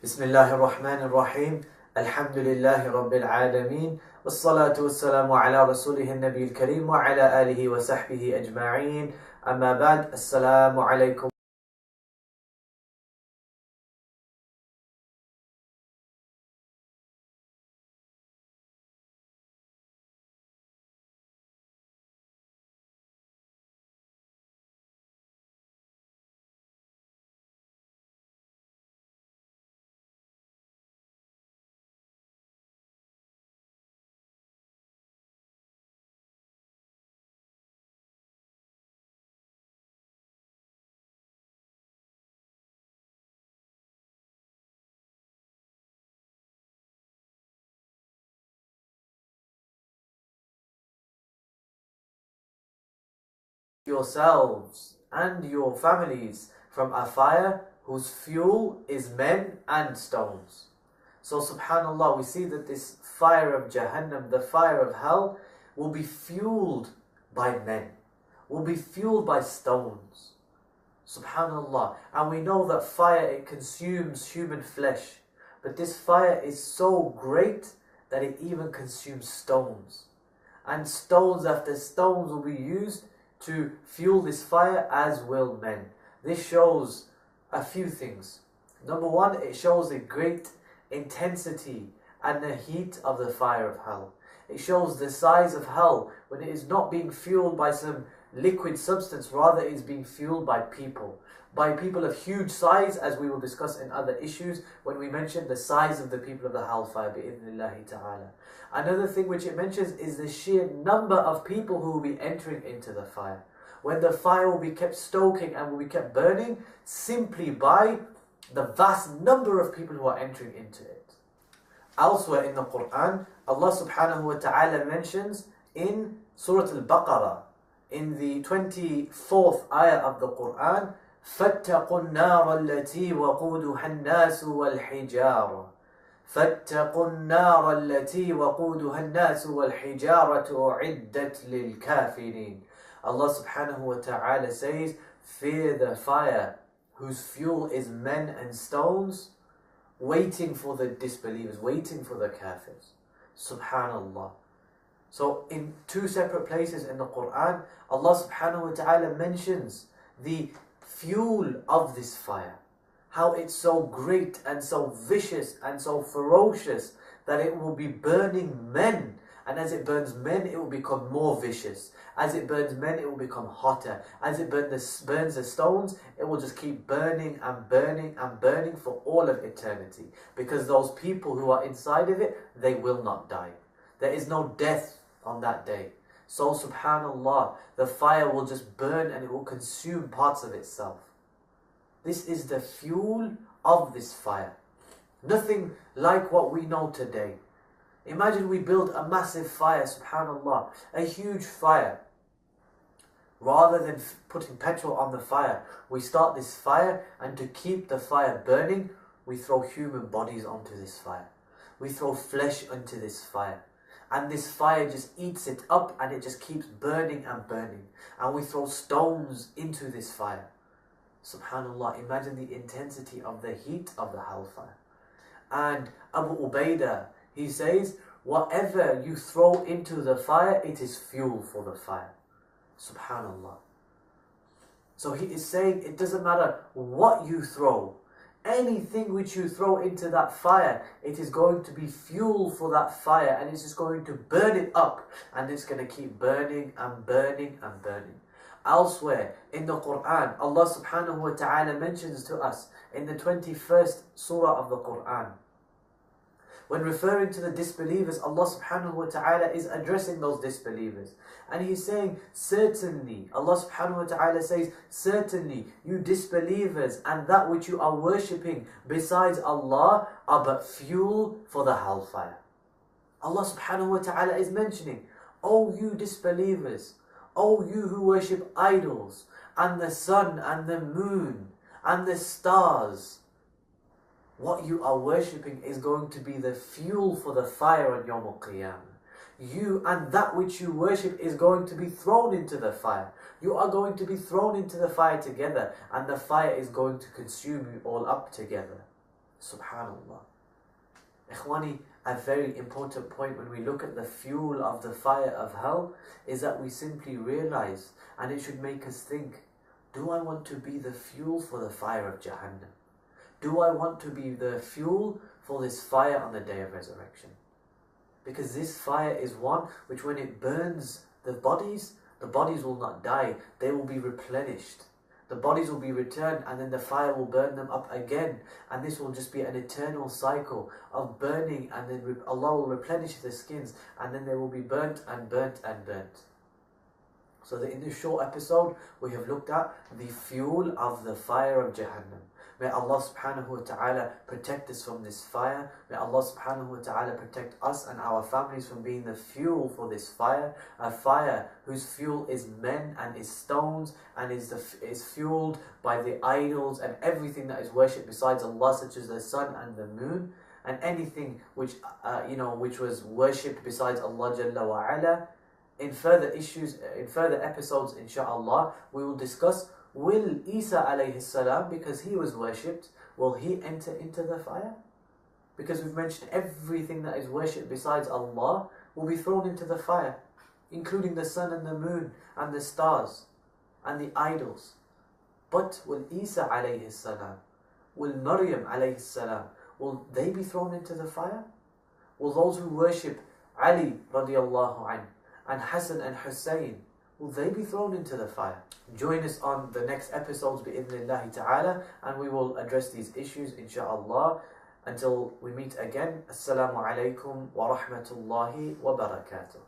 بسم الله الرحمن الرحيم الحمد لله رب العالمين والصلاة والسلام على رسوله النبي الكريم وعلى آله وصحبه أجمعين أما بعد السلام عليكم yourselves and your families from a fire whose fuel is men and stones. So subhanallah, we see that this fire of Jahannam, the fire of hell, will be fueled by men, will be fueled by stones. Subhanallah. And we know that fire, it consumes human flesh. But this fire is so great that it even consumes stones. And stones after stones will be used to fuel this fire, as will men. This shows a few things. Number one, it shows the great intensity and the heat of the fire of hell. It shows the size of hell when it is not being fueled by some liquid substance, rather it is being fueled by people of huge size, as we will discuss in other issues when we mention the size of the people of the hellfire bi'idhnillahi ta'ala. Another thing which it mentions is the sheer number of people who will be entering into the fire, when the fire will be kept stoking and will be kept burning simply by the vast number of people who are entering into it. Elsewhere in the Quran, Allah subhanahu wa ta'ala mentions in Surah Al-Baqarah, in the 24th ayah of the Quran, فَاتَّقُوا النَّارَ الَّتِي وَقُودُهَا النَّاسُ وَالْحِجَارَةُ فَاتَّقُوا النَّارَ الَّتِي وَقُودُهَا النَّاسُ وَالْحِجَارَةُ أُعِدَّتْ لِلْكَافِرِينَ. Allah subhanahu wa ta'ala says, fear the fire whose fuel is men and stones, waiting for the disbelievers, waiting for the kafirs. Subhanallah. So in two separate places in the Quran, Allah subhanahu wa ta'ala mentions the fuel of this fire, how it's so great and so vicious and so ferocious that it will be burning men, and as it burns men it will become more vicious. As it burns men it will become hotter. As it burns the stones, it will just keep burning and burning and burning for all of eternity, because those people who are inside of it, they will not die. There is no death on that day. So subhanallah, the fire will just burn and it will consume parts of itself. This is the fuel of this fire. Nothing like what we know today. Imagine we build a massive fire, subhanallah, a huge fire. Rather than putting petrol on the fire, we start this fire, and to keep the fire burning, we throw human bodies onto this fire. We throw flesh onto this fire. And this fire just eats it up and it just keeps burning and burning. And we throw stones into this fire. Subhanallah, imagine the intensity of the heat of the hellfire. And Abu Ubaidah, he says, whatever you throw into the fire, it is fuel for the fire. Subhanallah. So he is saying it doesn't matter what you throw. Anything which you throw into that fire, it is going to be fuel for that fire, and it's just going to burn it up, and it's going to keep burning and burning and burning. Elsewhere in the Quran, Allah subhanahu wa ta'ala mentions to us in the 21st surah of the Quran, when referring to the disbelievers, Allah subhanahu wa ta'ala is addressing those disbelievers. And He's saying, certainly, Allah subhanahu wa ta'ala says, certainly you disbelievers and that which you are worshipping besides Allah are but fuel for the hellfire. Allah subhanahu wa ta'ala is mentioning, O you disbelievers, O you who worship idols, and the sun and the moon and the stars, what you are worshipping is going to be the fuel for the fire on Yawm al-Qiyamah. You and that which you worship is going to be thrown into the fire. You are going to be thrown into the fire together, and the fire is going to consume you all up together. Subhanallah. Ikhwani, a very important point when we look at the fuel of the fire of hell is that we simply realize, and it should make us think, do I want to be the fuel for the fire of Jahannam? Do I want to be the fuel for this fire on the day of resurrection? Because this fire is one which when it burns the bodies will not die, they will be replenished. The bodies will be returned, and then the fire will burn them up again, and this will just be an eternal cycle of burning, and then Allah will replenish the skins, and then they will be burnt and burnt and burnt. So that in this short episode we have looked at the fuel of the fire of Jahannam. May Allah subhanahu wa ta'ala protect us from this fire. May Allah subhanahu wa ta'ala protect us and our families from being the fuel for this fire. A fire whose fuel is men and is stones and is fueled by the idols and everything that is worshipped besides Allah, such as the sun and the moon. And anything which which was worshipped besides Allah Jalla wa Ala. In further episodes, inshaAllah, we will discuss, will Isa alayhi salam, because he was worshipped, will he enter into the fire? Because we've mentioned everything that is worshipped besides Allah will be thrown into the fire, including the sun and the moon and the stars and the idols. But will Isa alayhi salam, will Maryam alayhi salam, will they be thrown into the fire? Will those who worship Ali radiallahu anhu and Hassan and Hussein, will they be thrown into the fire? Join us on the next episodes bi'idhnillahi ta'ala, and we will address these issues insha'Allah. Until we meet again, Assalamu alaikum wa rahmatullahi wa barakatuh.